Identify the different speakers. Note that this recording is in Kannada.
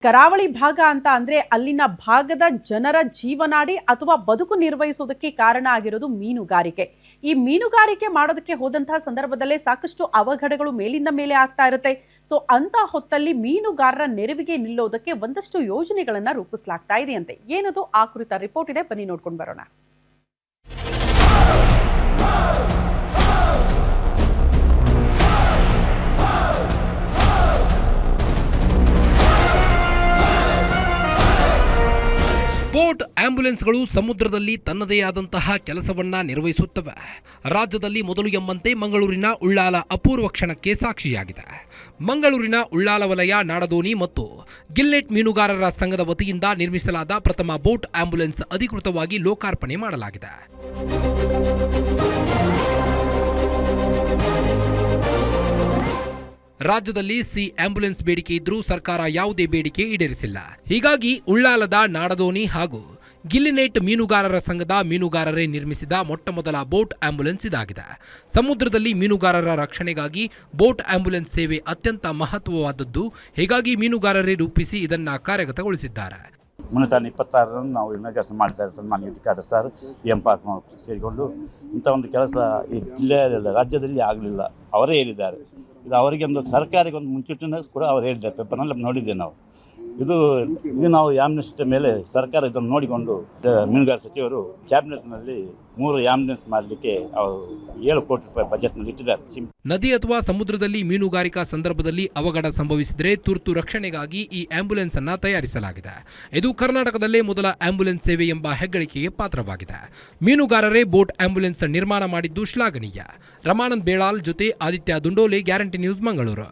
Speaker 1: ಕರಾವಳಿ ಭಾಗ ಅಂತ ಅಂದ್ರೆ ಅಲ್ಲಿನ ಭಾಗದ ಜನರ ಜೀವನಾಡಿ ಅಥವಾ ಬದುಕು ನಿರ್ವಹಿಸೋದಕ್ಕೆ ಕಾರಣ ಆಗಿರೋದು ಮೀನುಗಾರಿಕೆ. ಈ ಮೀನುಗಾರಿಕೆ ಮಾಡೋದಕ್ಕೆ ಹೋದಂತಹ ಸಂದರ್ಭದಲ್ಲೇ ಸಾಕಷ್ಟು ಅವಘಡಗಳು ಮೇಲಿಂದ ಮೇಲೆ ಆಗ್ತಾ ಇರುತ್ತೆ. ಸೊ ಅಂತ ಹೊತ್ತಲ್ಲಿ ಮೀನುಗಾರರ ನೆರವಿಗೆ ನಿಲ್ಲೋದಕ್ಕೆ ಒಂದಷ್ಟು ಯೋಜನೆಗಳನ್ನ ರೂಪಿಸಲಾಗ್ತಾ ಇದೆಯಂತೆ. ಏನದು ಆ ಕುರಿತ ರಿಪೋರ್ಟ್ ಇದೆ, ಬನ್ನಿ ನೋಡ್ಕೊಂಡು ಬರೋಣ.
Speaker 2: ಬೋಟ್ ಆಂಬ್ಯುಲೆನ್ಸ್ಗಳು ಸಮುದ್ರದಲ್ಲಿ ತನ್ನದೇ ಆದಂತಹ ಕೆಲಸವನ್ನ ನಿರ್ವಹಿಸುತ್ತವೆ. ರಾಜ್ಯದಲ್ಲಿ ಮೊದಲು ಎಂಬಂತೆ ಮಂಗಳೂರಿನ ಉಳ್ಳಾಲ ಅಪೂರ್ವ ಕ್ಷಣಕ್ಕೆ ಸಾಕ್ಷಿಯಾಗಿದೆ. ಮಂಗಳೂರಿನ ಉಳ್ಳಾಲ ವಲಯ ನಾಡದೋಣಿ ಮತ್ತು ಗಿಲ್ನೆಟ್ ಮೀನುಗಾರರ ಸಂಘದ ವತಿಯಿಂದ ನಿರ್ಮಿಸಲಾದ ಪ್ರಥಮ ಬೋಟ್ ಆಂಬ್ಯುಲೆನ್ಸ್ ಅಧಿಕೃತವಾಗಿ ಲೋಕಾರ್ಪಣೆ ಮಾಡಲಾಗಿದೆ. ರಾಜ್ಯದಲ್ಲಿ ಸಿ ಆಂಬ್ಯುಲೆನ್ಸ್ ಬೇಡಿಕೆ ಇದ್ರೂ ಸರ್ಕಾರ ಯಾವುದೇ ಬೇಡಿಕೆ ಈಡೇರಿಸಿಲ್ಲ. ಹೀಗಾಗಿ ಉಳ್ಳಾಲದ ನಾಡದೋಣಿ ಹಾಗೂ ಗಿಲ್ಲಿನೆಟ್ ಮೀನುಗಾರರ ಸಂಘದ ಮೀನುಗಾರರೇ ನಿರ್ಮಿಸಿದ ಮೊಟ್ಟಮೊದಲ ಬೋಟ್ ಆಂಬ್ಯುಲೆನ್ಸ್ ಇದಾಗಿದೆ. ಸಮುದ್ರದಲ್ಲಿ ಮೀನುಗಾರರ ರಕ್ಷಣೆಗಾಗಿ ಬೋಟ್ ಆಂಬ್ಯುಲೆನ್ಸ್ ಸೇವೆ ಅತ್ಯಂತ ಮಹತ್ವವಾದದ್ದು. ಹೀಗಾಗಿ ಮೀನುಗಾರರೇ ರೂಪಿಸಿ ಇದನ್ನು ಕಾರ್ಯಗತಗೊಳಿಸಿದ್ದಾರೆ.
Speaker 3: ಮುನ್ನೂರ 26 ನಾವು ಕೆಲಸ ಮಾಡ್ತಾರೆ. ಸನ್ಮಾನ್ಯ ಅಧಿಕಾರಿ ಸರ್ ಎಂ ಸೇರಿಕೊಂಡು ಇಂಥ ಒಂದು ಕೆಲಸ ಈ ಜಿಲ್ಲೆಯಲ್ಲಿ ರಾಜ್ಯದಲ್ಲಿ ಆಗಲಿಲ್ಲ. ಅವರೇ ಹೇಳಿದ್ದಾರೆ. ಇದು ಅವರಿಗೆ ಒಂದು ಸರ್ಕಾರಕ್ಕೆ ಒಂದು ಮುಂಚೂಣಿನ ಕೂಡ ಅವ್ರು ಹೇಳಿದ್ದಾರೆ. ಪೇಪರ್ನಲ್ಲಿ ನೋಡಿದ್ದೆ ನಾವು. ಇದು ನಾವು ಆಂಬ್ಯುಲೆನ್ಸ್ ಮೇಲೆ ಸರ್ಕಾರ ಇದನ್ನು ನೋಡಿಕೊಂಡು ಮೀನುಗಾರಿಕೆ ಸಚಿವರು ಕ್ಯಾಬಿನೆಟ್ನಲ್ಲಿ 3 ಆಂಬ್ಯುಲೆನ್ಸ್ ಮಾಡಲಿಕ್ಕೆ ಅವರು 7 ಕೋಟಿ ರೂಪಾಯಿ ಬಜೆಟ್ನಲ್ಲಿ ಇಟ್ಟಿದ್ದಾರೆ.
Speaker 2: ನದಿ ಅಥವಾ ಸಮುದ್ರದಲ್ಲಿ ಮೀನುಗಾರಿಕಾ ಸಂದರ್ಭದಲ್ಲಿ ಅವಘಡ ಸಂಭವಿಸಿದರೆ ತುರ್ತು ರಕ್ಷಣೆಗಾಗಿ ಈ ಆಂಬ್ಯುಲೆನ್ಸ್ ಅನ್ನು ತಯಾರಿಸಲಾಗಿದೆ. ಇದು ಕರ್ನಾಟಕದಲ್ಲೇ ಮೊದಲ ಆಂಬ್ಯುಲೆನ್ಸ್ ಸೇವೆ ಎಂಬ ಹೆಗ್ಗಳಿಕೆಗೆ ಪಾತ್ರವಾಗಿದೆ. ಮೀನುಗಾರರೇ ಬೋಟ್ ಆಂಬ್ಯುಲೆನ್ಸ್ ನಿರ್ಮಾಣ ಮಾಡಿದ್ದು ಶ್ಲಾಘನೀಯ. ರಮಾನಂದ್ ಬೇಳಾಲ್ ಜೊತೆ ಆದಿತ್ಯ ದುಂಡೋಲೆ, ಗ್ಯಾರಂಟಿ ನ್ಯೂಸ್, ಮಂಗಳೂರು.